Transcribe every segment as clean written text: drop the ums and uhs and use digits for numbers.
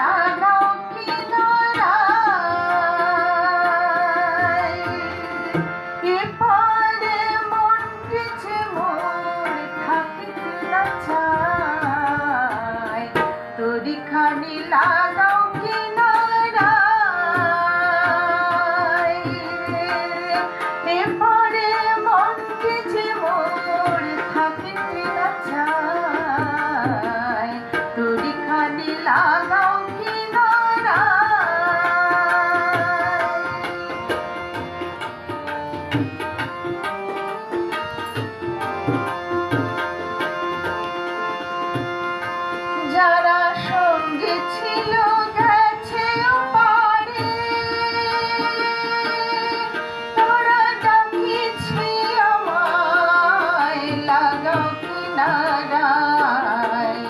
লাগাও কিনারায়, এপারে মন গেছে মোর থাকিতে না চায়, তরিখানি লাগাও কিনারায়, এপারে মন গেছে মোর থাকিতে না চায়, তরিখানি লাগাও যারা সঙ্গে ছিল গেছে ওপারে, তারা ডাকিছে আমায় লাগাও কিনারায়,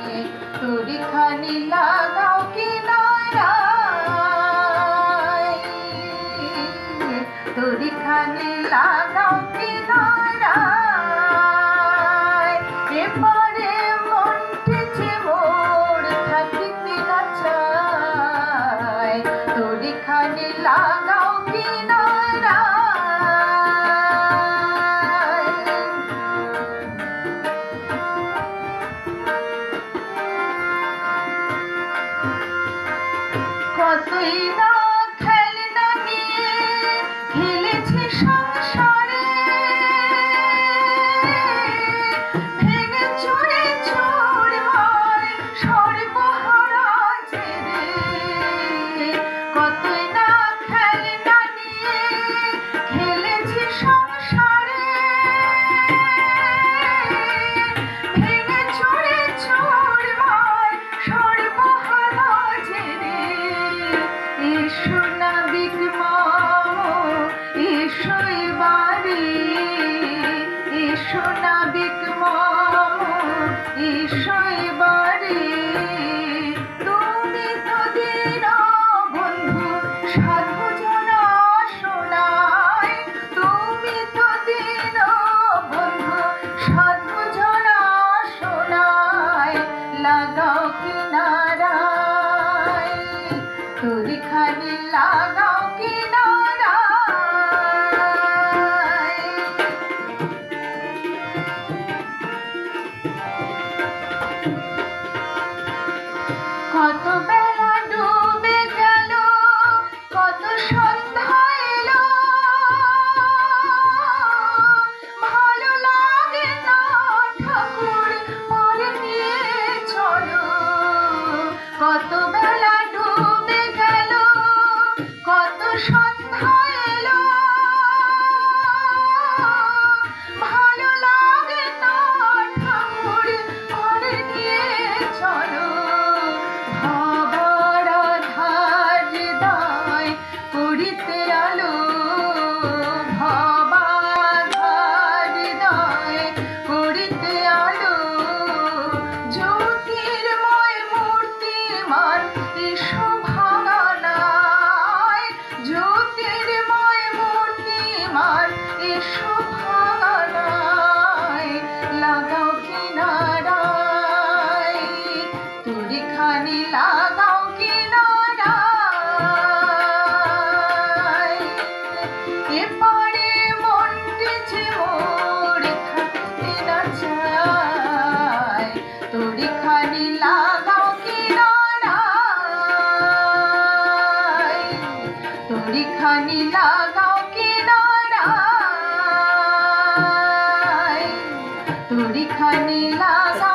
তরিখানি লাগাও কিনারায়, তরিখানি লাগাও কিনারায়, এপারে মন গেছে মোর থাকিতে না চায়, তরিখানি লাগাও কিনারায়। কতই না খেলনা নিয়ে খেলেছি সংসারে, ভেঙে চুরে চুরমার সর্বহারা ছেড়ে, কতই না খেলনা নিয়ে খেলেছি সংসারে, ভেঙে চুরে চুরমার সর্বহারা ছেড়ে, এসো নাবিক মামো এসো এবারে, এসো নাবিক মামো এসো এবারে, তুমি তো দীন বন্ধু সাধু জনা শোনায়, তুমি তো দীন বন্ধু সাধু জনা শোনায়, লাগাও কিনারায়, তরিখানি লাগাও কিনারায়। কত বেলা ডুবে গেল, কত সন্ধ্যা এলো, ভালো লাগে না ঠাকুর পরে নিয়ে চলো, কত বেলা ডুবে গেল, কত সন্ধ্যা এলো, ভালো লাগে না ঠাকুর পরে নিয়ে চলো, ভবার আধার হৃদয় করিতে আলো, ভবার আধার হৃদয় করিতে আলো, জ্যোতির্ময় মূর্তিমান এসো ভাঙানায়, জ্যোতির্ময় মূর্তিমান এসো ভাঙানায়, লাগাও কিনারায়, তরিখানি লাগাও কিনারায়, এপারে মন গেছে মোর থাকিতে না চায়, তরিখানি লাগাও কিনারায়, তরিখানি লাগাও কিনারায়, তরিখানি লাগাও